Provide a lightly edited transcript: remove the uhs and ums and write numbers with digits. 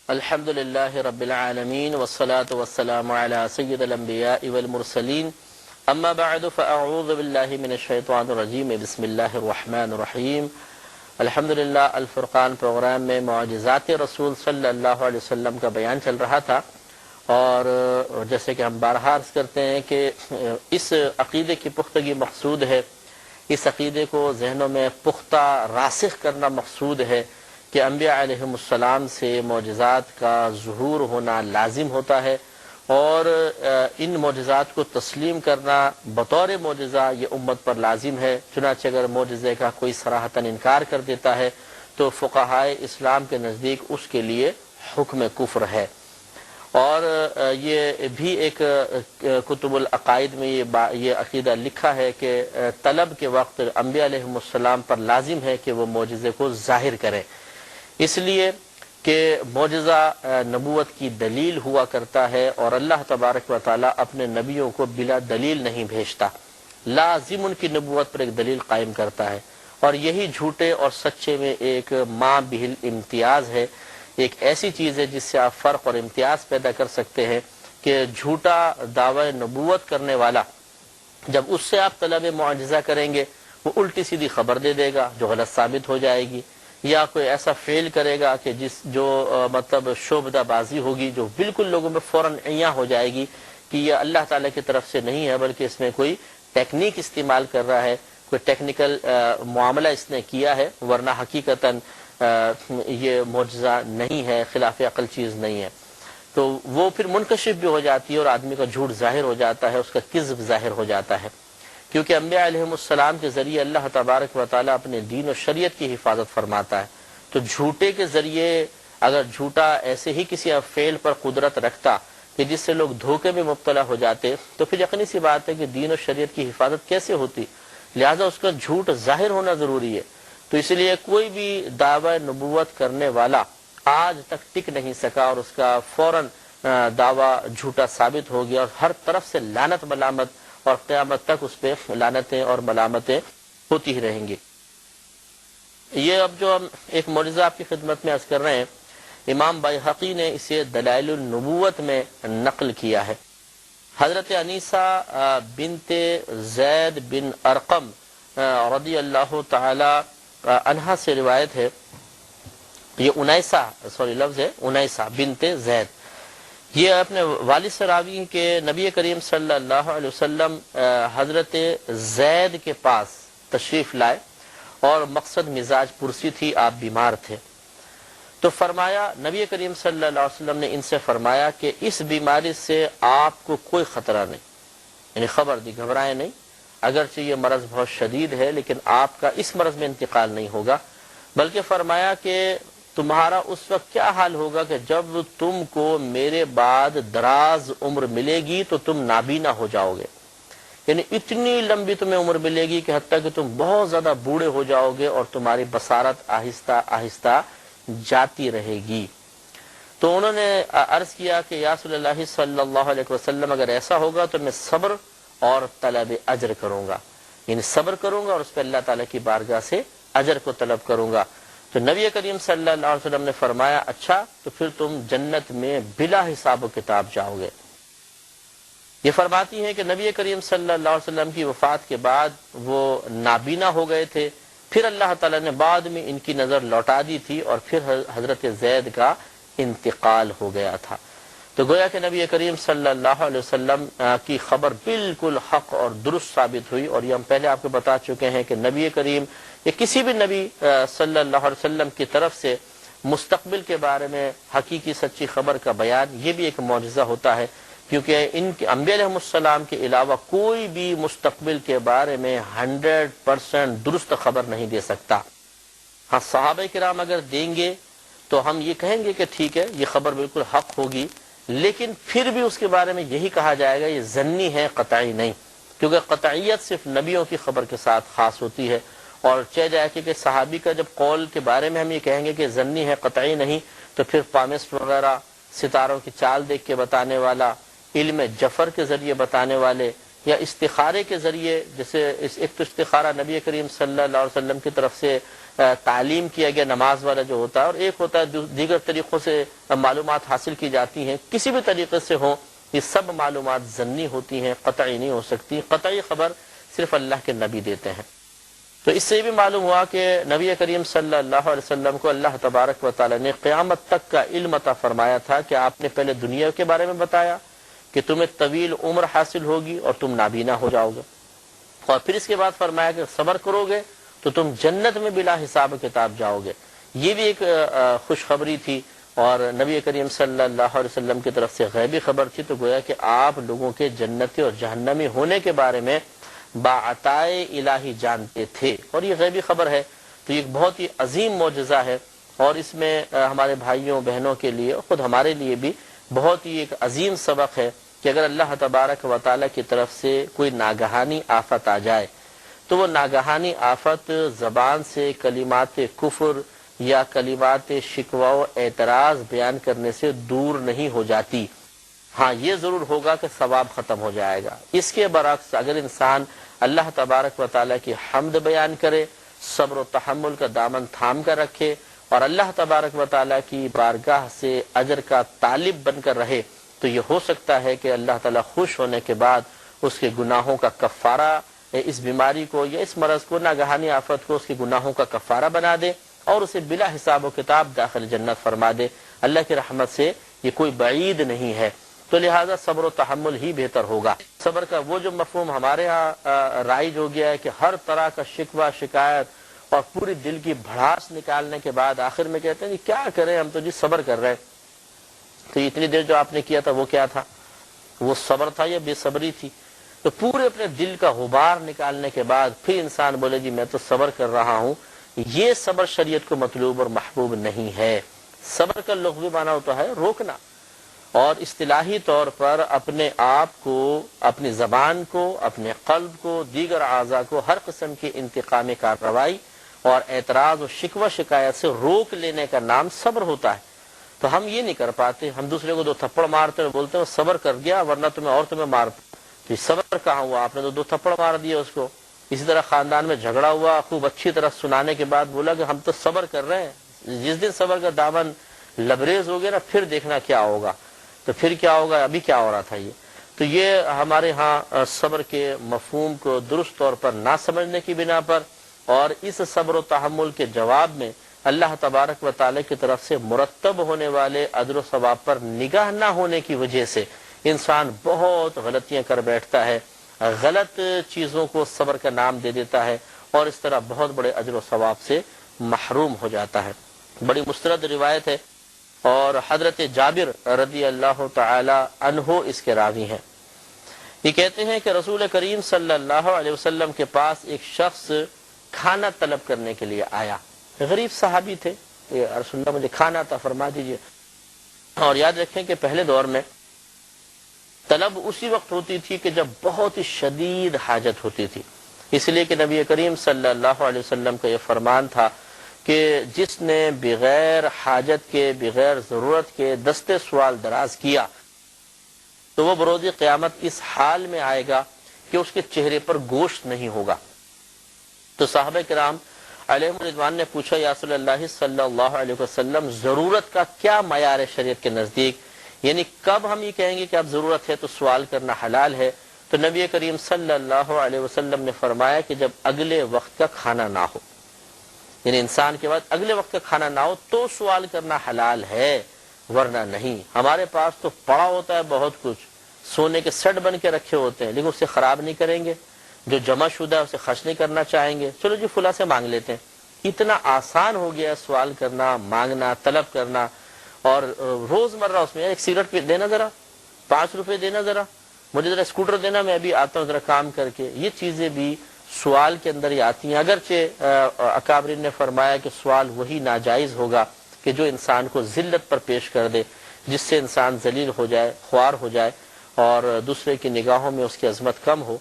الحمد للہ رب العالمین والصلاة والسلام علی سید الانبیاء والمرسلین اما بعد فاعوذ باللہ من الشیطان الرجیم بسم اللہ الرحمن الرحیم۔ الحمدللہ الفرقان پروگرام میں معجزات رسول صلی اللہ علیہ وسلم کا بیان چل رہا تھا، اور جیسے کہ ہم بارہا عرض کرتے ہیں کہ اس عقیدے کی پختگی مقصود ہے، اس عقیدے کو ذہنوں میں پختہ راسخ کرنا مقصود ہے کہ انبیاء علیہم السلام سے معجزات کا ظہور ہونا لازم ہوتا ہے، اور ان معجزات کو تسلیم کرنا بطور معجزہ یہ امت پر لازم ہے۔ چنانچہ اگر معجزے کا کوئی صراحتاً انکار کر دیتا ہے تو فقہائے اسلام کے نزدیک اس کے لیے حکم کفر ہے۔ اور یہ بھی ایک کتب العقائد میں یہ عقیدہ لکھا ہے کہ طلب کے وقت انبیاء علیہم السلام پر لازم ہے کہ وہ معجزے کو ظاہر کریں، اس لیے کہ معجزہ نبوت کی دلیل ہوا کرتا ہے، اور اللہ تبارک و تعالیٰ اپنے نبیوں کو بلا دلیل نہیں بھیجتا، لازم ان کی نبوت پر ایک دلیل قائم کرتا ہے، اور یہی جھوٹے اور سچے میں ایک ماں بہل امتیاز ہے، ایک ایسی چیز ہے جس سے آپ فرق اور امتیاز پیدا کر سکتے ہیں کہ جھوٹا دعوی نبوت کرنے والا جب اس سے آپ طلب معجزہ کریں گے وہ الٹی سیدھی خبر دے دے گا جو غلط ثابت ہو جائے گی، یا کوئی ایسا فعل کرے گا کہ جو مطلب شعبدہ بازی ہوگی جو بالکل لوگوں میں فوراً عیاں ہو جائے گی کہ یہ اللہ تعالیٰ کی طرف سے نہیں ہے بلکہ اس میں کوئی ٹیکنیک استعمال کر رہا ہے، کوئی ٹیکنیکل معاملہ اس نے کیا ہے، ورنہ حقیقتاً یہ معجزہ نہیں ہے، خلاف عقل چیز نہیں ہے، تو وہ پھر منکشف بھی ہو جاتی ہے اور آدمی کا جھوٹ ظاہر ہو جاتا ہے، اس کا کذب ظاہر ہو جاتا ہے، کیونکہ انبیاء علیہم السلام کے ذریعے اللہ تبارک و تعالیٰ اپنے دین و شریعت کی حفاظت فرماتا ہے، تو جھوٹے کے ذریعے اگر جھوٹا ایسے ہی کسی فعل پر قدرت رکھتا کہ جس سے لوگ دھوکے میں مبتلا ہو جاتے تو پھر یقینی سی بات ہے کہ دین و شریعت کی حفاظت کیسے ہوتی، لہذا اس کا جھوٹ ظاہر ہونا ضروری ہے۔ تو اس لیے کوئی بھی دعوی نبوت کرنے والا آج تک ٹک نہیں سکا اور اس کا فوراً دعویٰ جھوٹا ثابت ہو گیا، اور ہر طرف سے لعنت ملامت، اور قیامت تک اس پہ لعنتیں اور ملامتیں ہوتی ہی رہیں گی۔ یہ اب جو ہم ایک معجزہ آپ کی خدمت میں عرض کر رہے ہیں، امام بیہقی نے اسے دلائل النبوت میں نقل کیا ہے۔ حضرت انیسہ بنت زید بن ارقم رضی اللہ تعالی عنہا سے روایت ہے، یہ لفظ ہے انیسہ بنت زید، یہ اپنے والد سے راوی ہیں کہ نبی کریم صلی اللہ علیہ وسلم حضرت زید کے پاس تشریف لائے، اور مقصد مزاج پرسی تھی، آپ بیمار تھے، تو فرمایا نبی کریم صلی اللہ علیہ وسلم نے ان سے فرمایا کہ اس بیماری سے آپ کو کوئی خطرہ نہیں، یعنی خبر دی گھبرائیں نہیں، اگرچہ یہ مرض بہت شدید ہے لیکن آپ کا اس مرض میں انتقال نہیں ہوگا، بلکہ فرمایا کہ تمہارا اس وقت کیا حال ہوگا کہ جب تم کو میرے بعد دراز عمر ملے گی تو تم نابینا ہو جاؤ گے، یعنی اتنی لمبی تمہیں عمر ملے گی کہ حتیٰ کہ تم بہت زیادہ بوڑھے ہو جاؤ گے اور تمہاری بصارت آہستہ آہستہ جاتی رہے گی۔ تو انہوں نے عرض کیا کہ یا رسول اللہ صلی اللہ علیہ وسلم اگر ایسا ہوگا تو میں صبر اور طلب اجر کروں گا، یعنی صبر کروں گا اور اس پہ اللہ تعالیٰ کی بارگاہ سے اجر کو طلب کروں گا۔ تو نبی کریم صلی اللہ علیہ وسلم نے فرمایا اچھا تو پھر تم جنت میں بلا حساب و کتاب جاؤ گے۔ یہ فرماتی ہیں کہ نبی کریم صلی اللہ علیہ وسلم کی وفات کے بعد وہ نابینا ہو گئے تھے، پھر اللہ تعالیٰ نے بعد میں ان کی نظر لوٹا دی تھی، اور پھر حضرت زید کا انتقال ہو گیا تھا۔ تو گویا کہ نبی کریم صلی اللہ علیہ وسلم کی خبر بالکل حق اور درست ثابت ہوئی، اور یہ ہم پہلے آپ کو بتا چکے ہیں کہ نبی کریم یا کسی بھی نبی صلی اللہ علیہ وسلم کی طرف سے مستقبل کے بارے میں حقیقی سچی خبر کا بیان یہ بھی ایک معجزہ ہوتا ہے، کیونکہ ان کے انبیاء علیہ السلام کے علاوہ کوئی بھی مستقبل کے بارے میں 100% درست خبر نہیں دے سکتا۔ ہاں صحابہ کرام اگر دیں گے تو ہم یہ کہیں گے کہ ٹھیک ہے یہ خبر بالکل حق ہوگی، لیکن پھر بھی اس کے بارے میں یہی کہا جائے گا یہ ظنی ہے، قطعی نہیں، کیونکہ قطعیت صرف نبیوں کی خبر کے ساتھ خاص ہوتی ہے، اور چہ جائے کہ صحابی کا جب قول کے بارے میں ہم یہ کہیں گے کہ ظنی ہے، قطعی نہیں، تو پھر پامسٹ وغیرہ، ستاروں کی چال دیکھ کے بتانے والا، علم جفر کے ذریعے بتانے والے، یا استخارے کے ذریعے، جیسے ایک تو استخارہ نبی کریم صلی اللہ علیہ وسلم کی طرف سے تعلیم کیا گیا نماز والا جو ہوتا ہے، اور ایک ہوتا ہے دیگر طریقوں سے معلومات حاصل کی جاتی ہیں، کسی بھی طریقے سے ہوں، یہ سب معلومات ظنی ہوتی ہیں، قطعی نہیں ہو سکتی، قطعی خبر صرف اللہ کے نبی دیتے ہیں۔ تو اس سے بھی معلوم ہوا کہ نبی کریم صلی اللہ علیہ وسلم کو اللہ تبارک و تعالی نے قیامت تک کا علم عطا فرمایا تھا کہ آپ نے پہلے دنیا کے بارے میں بتایا کہ تمہیں طویل عمر حاصل ہوگی اور تم نابینا ہو جاؤ گے، اور پھر اس کے بعد فرمایا کہ صبر کرو گے تو تم جنت میں بلا حساب و کتاب جاؤ گے۔ یہ بھی ایک خوشخبری تھی، اور نبی کریم صلی اللہ علیہ وسلم کی طرف سے غیبی خبر تھی، تو گویا کہ آپ لوگوں کے جنتی اور جہنمی ہونے کے بارے میں باعطائے الہی جانتے تھے، اور یہ غیبی خبر ہے۔ تو یہ ایک بہت ہی عظیم معجزہ ہے، اور اس میں ہمارے بھائیوں بہنوں کے لیے، خود ہمارے لیے بھی بہت ہی ایک عظیم سبق ہے کہ اگر اللہ تبارک و تعالیٰ کی طرف سے کوئی ناگہانی آفت آ جائے تو وہ ناگہانی آفت زبان سے کلمات کفر یا کلمات شکوہ و اعتراض بیان کرنے سے دور نہیں ہو جاتی۔ ہاں، یہ ضرور ہوگا کہ ثواب ختم ہو جائے گا۔ اس کے برعکس اگر انسان اللہ تبارک و تعالیٰ کی حمد بیان کرے، صبر و تحمل کا دامن تھام کر رکھے، اور اللہ تبارک و تعالیٰ کی بارگاہ سے اجر کا طالب بن کر رہے، تو یہ ہو سکتا ہے کہ اللہ تعالیٰ خوش ہونے کے بعد اس کے گناہوں کا کفارہ، اس بیماری کو یا اس مرض کو، ناگہانی آفت کو اس کے گناہوں کا کفارہ بنا دے، اور اسے بلا حساب و کتاب داخل جنت فرما دے۔ اللہ کی رحمت سے یہ کوئی بعید نہیں ہے، تو لہٰذا صبر و تحمل ہی بہتر ہوگا۔ صبر کا وہ جو مفہوم ہمارے ہاں رائج ہو گیا ہے کہ ہر طرح کا شکوہ شکایت اور پوری دل کی بھڑاس نکالنے کے بعد آخر میں کہتے ہیں جی کیا کریں، ہم تو جی صبر کر رہے ہیں۔ تو اتنی دیر جو آپ نے کیا تھا وہ کیا تھا؟ وہ صبر تھا یا بے صبری تھی؟ تو پورے اپنے دل کا غبار نکالنے کے بعد پھر انسان بولے جی میں تو صبر کر رہا ہوں، یہ صبر شریعت کو مطلوب اور محبوب نہیں ہے۔ صبر کا لغوی معنی ہوتا ہے روکنا، اور اصطلاحی طور پر اپنے آپ کو، اپنی زبان کو، اپنے قلب کو، دیگر اعضاء کو ہر قسم کی انتقامی کارروائی اور اعتراض و شکوہ شکایت سے روک لینے کا نام صبر ہوتا ہے۔ تو ہم یہ نہیں کر پاتے، ہم دوسرے کو دو تھپڑ مارتے ہیں، بولتے ہیں صبر کر گیا ورنہ تمہیں مارتا۔ تو صبر کہاں ہوا؟ آپ نے تو دو تھپڑ مار دیے اس کو۔ اسی طرح خاندان میں جھگڑا ہوا، خوب اچھی طرح سنانے کے بعد بولا کہ ہم تو صبر کر رہے ہیں، جس دن صبر کا دامن لبریز ہو گیا نا پھر دیکھنا کیا ہوگا۔ تو پھر کیا ہوگا؟ ابھی کیا ہو رہا تھا یہ۔ تو یہ ہمارے ہاں صبر کے مفہوم کو درست طور پر نہ سمجھنے کی بنا پر، اور اس صبر و تحمل کے جواب میں اللہ تبارک و تعالی کی طرف سے مرتب ہونے والے اجر و ثواب پر نگاہ نہ ہونے کی وجہ سے انسان بہت غلطیاں کر بیٹھتا ہے، غلط چیزوں کو صبر کا نام دے دیتا ہے، اور اس طرح بہت بڑے اجر و ثواب سے محروم ہو جاتا ہے۔ بڑی مستند روایت ہے، اور حضرت جابر رضی اللہ تعالی عنہ اس کے راوی ہیں۔ یہ کہتے ہیں کہ رسول کریم صلی اللہ علیہ وسلم کے پاس ایک شخص کھانا طلب کرنے کے لیے آیا، غریب صحابی تھے، رسول اللہ مجھے کھانا عطا فرما دیجیے۔ اور یاد رکھیں کہ پہلے دور میں طلب اسی وقت ہوتی تھی کہ جب بہت ہی شدید حاجت ہوتی تھی، اس لیے کہ نبی کریم صلی اللہ علیہ وسلم کا یہ فرمان تھا کہ جس نے بغیر حاجت کے، بغیر ضرورت کے دستے سوال دراز کیا تو وہ بروز قیامت اس حال میں آئے گا کہ اس کے چہرے پر گوشت نہیں ہوگا۔ تو صحابہ کرام علیہم رضوان نے پوچھا یا رسول اللہ صلی اللہ علیہ وسلم، ضرورت کا کیا معیار ہے شریعت کے نزدیک؟ یعنی کب ہم یہ کہیں گے کہ اب ضرورت ہے تو سوال کرنا حلال ہے؟ تو نبی کریم صلی اللہ علیہ وسلم نے فرمایا کہ جب اگلے وقت کا کھانا نہ ہو، یعنی انسان کے بعد اگلے وقت کا کھانا نہ ہو تو سوال کرنا حلال ہے، ورنہ نہیں۔ ہمارے پاس تو پڑا ہوتا ہے بہت کچھ، سونے کے سیٹ بن کے رکھے ہوتے ہیں، لیکن اسے خراب نہیں کریں گے، جو جمع شدہ ہے اسے خرچ نہیں کرنا چاہیں گے، چلو جی فلاں سے مانگ لیتے ہیں۔ اتنا آسان ہو گیا ہے سوال کرنا، مانگنا، طلب کرنا، اور روز مرہ اس میں ایک سگریٹ پہ دینا، ذرا 5 روپے دینا، ذرا مجھے ذرا اسکوٹر دینا، میں ابھی آتا ہوں ذرا کام کر کے، یہ چیزیں بھی سوال کے اندر ہی آتی ہیں۔ اگرچہ اکابرین نے فرمایا کہ سوال وہی ناجائز ہوگا کہ جو انسان کو ذلت پر پیش کر دے، جس سے انسان ذلیل ہو جائے، خوار ہو جائے، اور دوسرے کی نگاہوں میں اس کی عظمت کم ہو۔